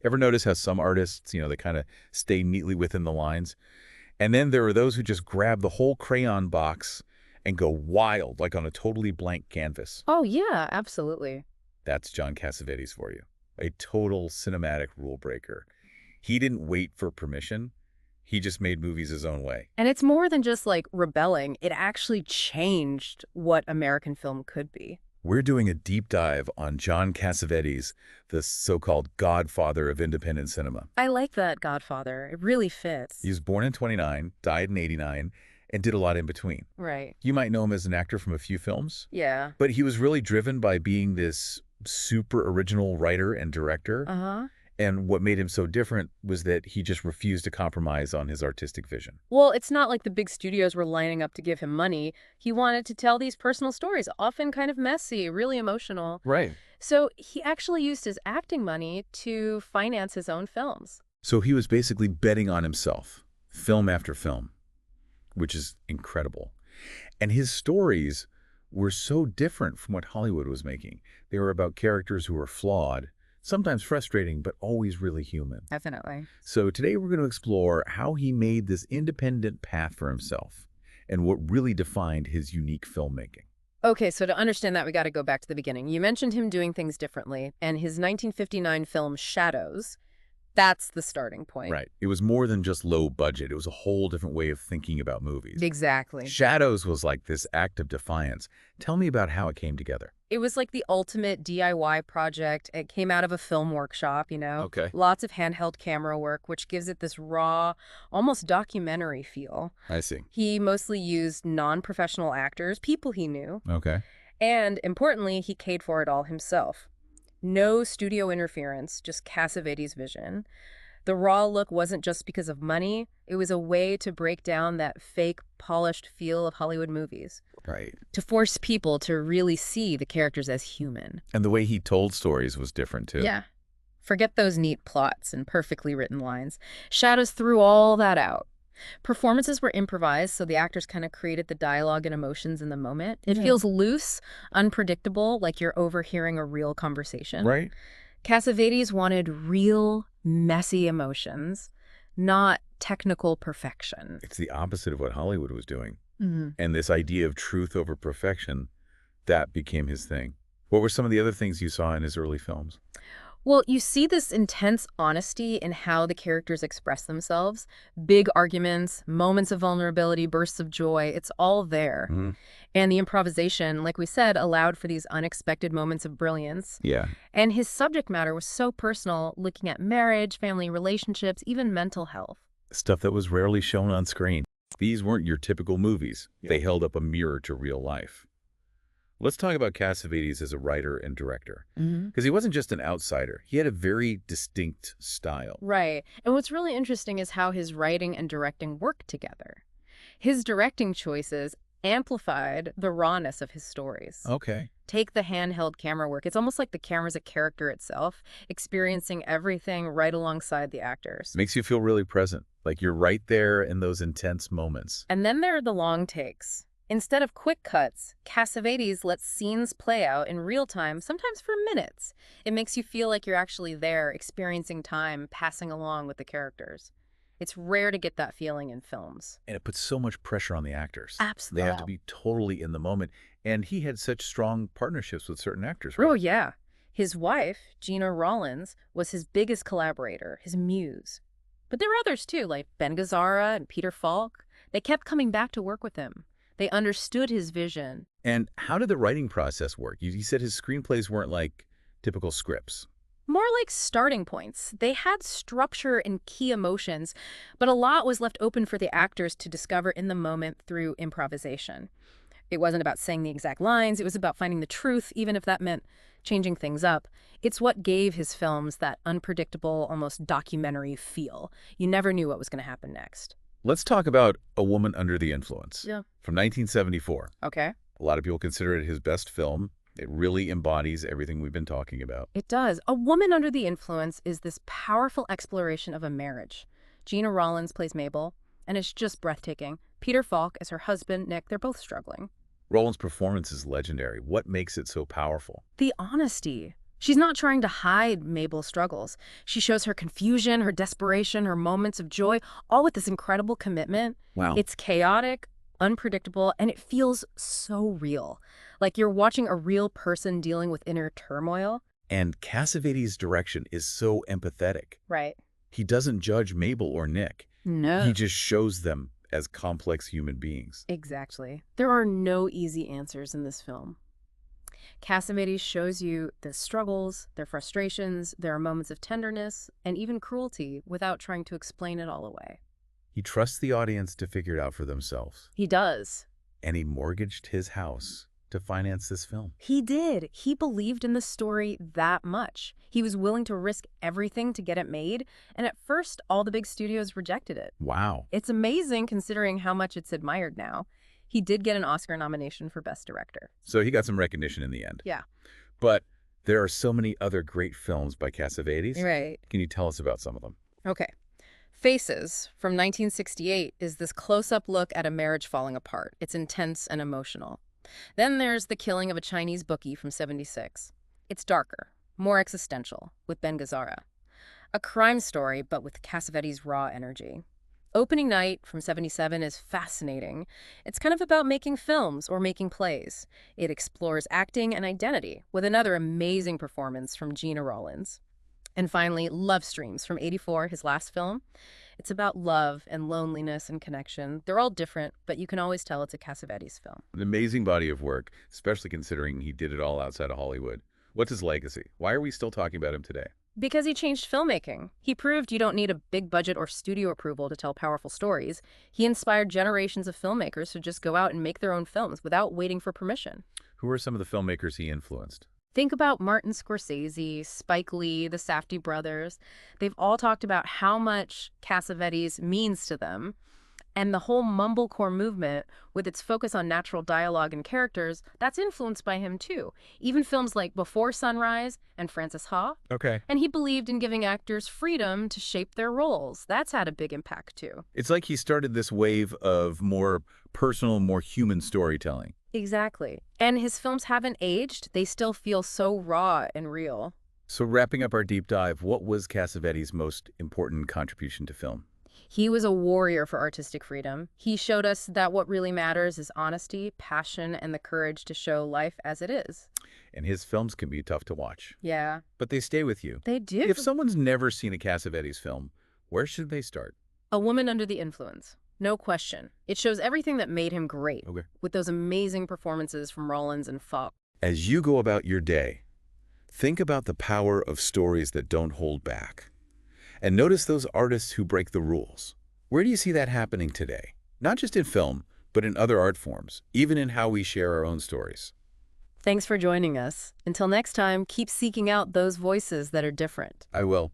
Ever notice how some artists, they kind of stay neatly within the lines? And then there are those who just grab the whole crayon box and go wild, like on a totally blank canvas. Oh, yeah, absolutely. That's John Cassavetes for you. A total cinematic rule breaker. He didn't wait for permission. He just made movies his own way. And it's more than just like rebelling. It actually changed what American film could be. We're doing a deep dive on John Cassavetes, the so-called godfather of independent cinema. I like that, Godfather. It really fits. He was born in 29, died in 89, and did a lot in between. Right. You might know him as an actor from a few films, Yeah. but he was really driven by being this super original writer and director. Uh-huh. And what made him so different was that he just refused to compromise on his artistic vision. Well, it's not like the big studios were lining up to give him money. He wanted to tell these personal stories, often kind of messy, really emotional. Right. So he actually used his acting money to finance his own films. So he was basically betting on himself, film after film, which is incredible. And his stories were so different from what Hollywood was making. They were about characters who were flawed, sometimes frustrating, but always really human. Definitely. So today we're going to explore how he made this independent path for himself and what really defined his unique filmmaking. Okay, so to understand that, we got to go back to the beginning. You mentioned him doing things differently, and his 1959 film Shadows, that's the starting point. Right. It was more than just low budget. It was a whole different way of thinking about movies. Exactly. Shadows was like this act of defiance. Tell me about how it came together. It was like the ultimate DIY project. It came out of a film workshop, Okay. Lots of handheld camera work, which gives it this raw, almost documentary feel. I see. He mostly used non-professional actors, people he knew, Okay. and importantly, he paid for it all himself. No studio interference, just Cassavetes' vision. The raw look wasn't just because of money. It was a way to break down that fake, polished feel of Hollywood movies, Right. to force people to really see the characters as human. And the way he told stories was different too. Yeah. Forget those neat plots and perfectly written lines. Shadows threw all that out. Performances were improvised, so the actors kind of created the dialogue and emotions in the moment. It Yeah. feels loose, unpredictable, like you're overhearing a real conversation. Right? Cassavetes wanted real, messy emotions, not technical perfection. It's the opposite of what Hollywood was doing. Mhm. And this idea of truth over perfection, that became his thing. What were some of the other things you saw in his early films? Well, you see this intense honesty in how the characters express themselves. Big arguments, moments of vulnerability, bursts of joy, it's all there. Mhm. And the improvisation, like we said, allowed for these unexpected moments of brilliance. Yeah. And his subject matter was so personal, looking at marriage, family relationships, even mental health. Stuff that was rarely shown on screen. These weren't your typical movies. They held up a mirror to real life. Let's talk about Cassavetes as a writer and director. Because he wasn't just an outsider. He had a very distinct style. Right. And what's really interesting is how his writing and directing worked together. His directing choices amplified the rawness of his stories. Okay. Take the handheld camera work. It's almost like the camera's a character itself, experiencing everything right alongside the actors. Makes you feel really present. Like you're right there in those intense moments. And then there are the long takes. Instead of quick cuts, Cassavetes lets scenes play out in real time, sometimes for minutes. It makes you feel like you're actually there, experiencing time, passing along with the characters. It's rare to get that feeling in films. And it puts so much pressure on the actors. Absolutely. They have to be totally in the moment. And he had such strong partnerships with certain actors. Oh, Right? yeah. His wife, Gina Rollins, was his biggest collaborator, his muse. But there were others too, like Ben Gazzara and Peter Falk. They kept coming back to work with him. They understood his vision. And how did the writing process work? You said his screenplays weren't like typical scripts. More like starting points. They had structure and key emotions, but a lot was left open for the actors to discover in the moment through improvisation. It wasn't about saying the exact lines. It was about finding the truth, even if that meant changing things up. It's what gave his films that unpredictable, almost documentary feel. You never knew what was going to happen next. Let's talk about A Woman Under the Influence Yeah. from 1974. Okay. A lot of people consider it his best film. It really embodies everything we've been talking about. It does. A Woman Under the Influence is this powerful exploration of a marriage. Gina Rollins plays Mabel, and it's just breathtaking. Peter Falk as her husband, Nick, they're both struggling. Roland's performance is legendary. What makes it so powerful? The honesty. She's not trying to hide Mabel's struggles. She shows her confusion, her desperation, her moments of joy, all with this incredible commitment. Wow. It's chaotic, unpredictable, and it feels so real. Like you're watching a real person dealing with inner turmoil. And Cassavetes' direction is so empathetic. Right. He doesn't judge Mabel or Nick. No. He just shows them as complex human beings. Exactly. There are no easy answers in this film. Cassavetes shows you the struggles, their frustrations, there are moments of tenderness, and even cruelty without trying to explain it all away. He trusts the audience to figure it out for themselves. He does. And he mortgaged his house to finance this film. He did. He believed in the story that much. He was willing to risk everything to get it made, and at first, all the big studios rejected it. Wow. It's amazing considering how much it's admired now. He did get an Oscar nomination for Best Director. So he got some recognition in the end. Yeah. But there are so many other great films by Cassavetes. Right. Can you tell us about some of them? Okay. Faces from 1968 is this close-up look at a marriage falling apart. It's intense and emotional. Then there's The Killing of a Chinese Bookie from 76. It's darker, more existential, with Ben Gazzara. A crime story, but with Cassavetes' raw energy. Opening Night from 77 is fascinating. It's kind of about making films or making plays. It explores acting and identity, with another amazing performance from Gina Rollins. And finally, Love Streams from 84, his last film. It's about love and loneliness and connection. They're all different, but you can always tell it's a Cassavetes film. An amazing body of work, especially considering he did it all outside of Hollywood. What's his legacy? Why are we still talking about him today? Because he changed filmmaking. He proved you don't need a big budget or studio approval to tell powerful stories. He inspired generations of filmmakers to just go out and make their own films without waiting for permission. Who are some of the filmmakers he influenced? Think about Martin Scorsese, Spike Lee, the Safdie brothers. They've all talked about how much Cassavetes means to them. And the whole mumblecore movement, with its focus on natural dialogue and characters, that's influenced by him too. Even films like Before Sunrise and Frances Ha. Okay. And he believed in giving actors freedom to shape their roles. That's had a big impact too. It's like he started this wave of more personal, more human storytelling. Exactly. And his films haven't aged. They still feel so raw and real. So wrapping up our deep dive, what was Cassavetes' most important contribution to film? He was a warrior for artistic freedom. He showed us that what really matters is honesty, passion, and the courage to show life as it is. And his films can be tough to watch. Yeah. But they stay with you. They do. If someone's never seen a Cassavetes film, where should they start? A Woman Under the Influence. No question. It shows everything that made him great, Okay. with those amazing performances from Rollins and Falk. As you go about your day, think about the power of stories that don't hold back. And notice those artists who break the rules. Where do you see that happening today? Not just in film, but in other art forms, even in how we share our own stories. Thanks for joining us. Until next time, keep seeking out those voices that are different. I will.